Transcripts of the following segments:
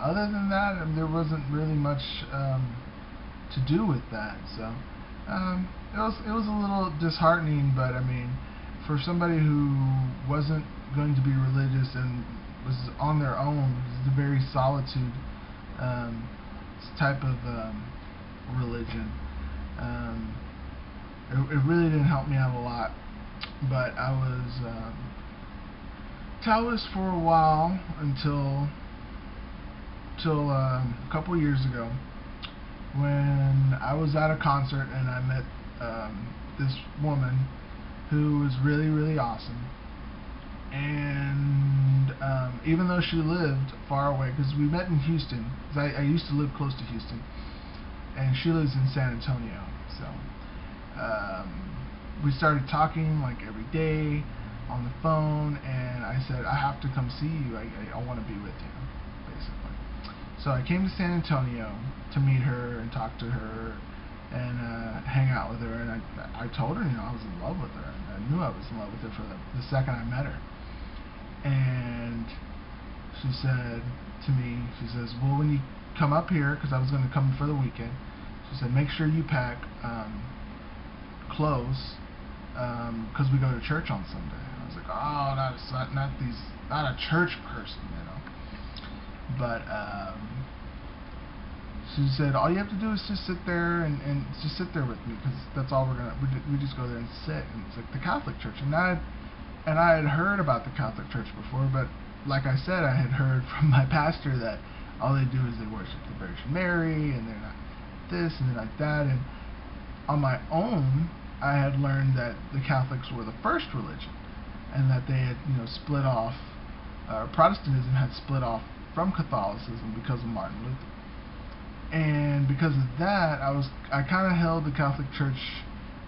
other than that, there wasn't really much to do with that. So it was a little disheartening, but I mean, for somebody who wasn't going to be religious and was on their own, it was a very solitude type of religion. Um, it really didn't help me out a lot, but I was Taoist for a while until a couple years ago, when I was at a concert and I met this woman who was really, really awesome. And even though she lived far away, because we met in Houston, because I used to live close to Houston, and she lives in San Antonio. So we started talking like every day on the phone, and I said, I have to come see you. I want to be with you, basically. So I came to San Antonio to meet her and talk to her and hang out with her, and I told her, I was in love with her. I knew I was in love with her for the second I met her. And she said to me, she says, well, when you come up here, because I was going to come for the weekend, she said, make sure you pack clothes, because we go to church on Sunday. I was like, oh, not a church person, But she said, all you have to do is just sit there and just sit there with me, because that's all we just go there and sit. And it's like the Catholic Church, and I had heard about the Catholic Church before, but like I said, I had heard from my pastor that all they do is they worship the Virgin Mary, and they're not this and they're like that. And on my own, I had learned that the Catholics were the first religion, and that they had split off. Protestantism had split off from Catholicism because of Martin Luther. And because of that, I kind of held the Catholic Church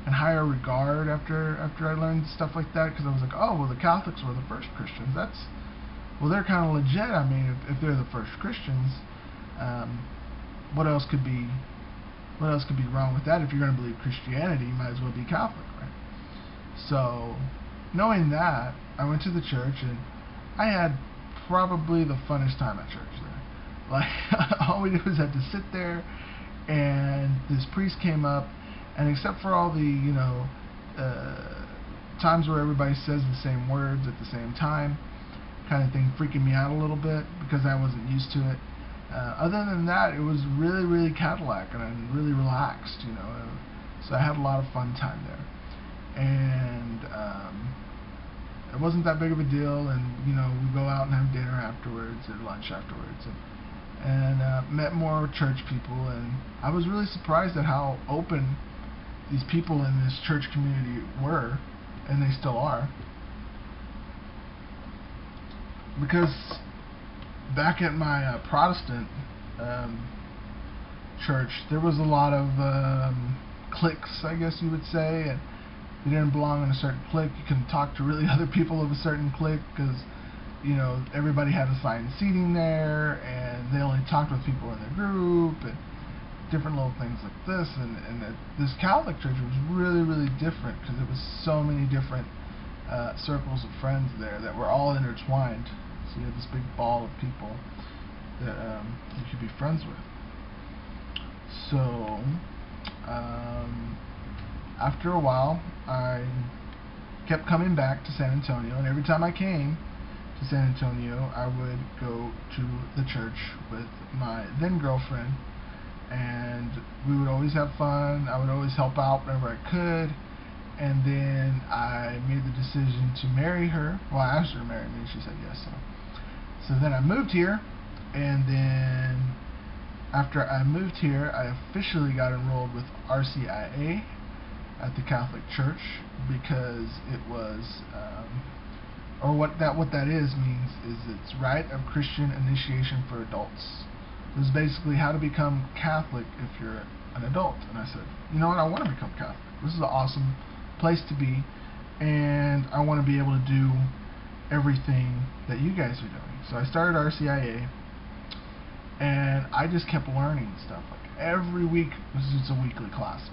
in higher regard after I learned stuff like that, because I was like, oh, well, the Catholics were the first Christians. They're kind of legit. I mean, if they're the first Christians, what else could be wrong with that? If you're going to believe Christianity, you might as well be Catholic, right? So, knowing that, I went to the church, and I had probably the funnest time at church there. Like, all we did was have to sit there, and this priest came up, and except for all the times where everybody says the same words at the same time, kind of thing, freaking me out a little bit because I wasn't used to it. Other than that, it was really, really Cadillac, and I'm really relaxed, So I had a lot of fun time there, and it wasn't that big of a deal. And we go out and have dinner afterwards, or lunch afterwards, and met more church people. And I was really surprised at how open these people in this church community were, and they still are. Because back at my Protestant church, there was a lot of cliques, I guess you would say, and you didn't belong in a certain clique. You couldn't talk to really other people of a certain clique, because everybody had assigned seating there, and they only talked with people in their group, and different little things like this. And this Catholic church was really, really different, because it was so many different circles of friends there that were all intertwined. So you had this big ball of people that you could be friends with. So after a while, I kept coming back to San Antonio, and every time I came to San Antonio, I would go to the church with my then girlfriend, and we would always have fun. I would always help out whenever I could. And then I made the decision to marry her. Well, I asked her to marry me, and she said yes. So then I moved here, and then after I moved here, I officially got enrolled with RCIA at the Catholic Church, because it was, what that means is it's Rite of Christian Initiation for Adults. It was basically how to become Catholic if you're an adult. And I said, you know what, I want to become Catholic. This is an awesome place to be, and I want to be able to do everything that you guys are doing. So I started RCIA, and I just kept learning stuff. Like every week, this is a weekly class,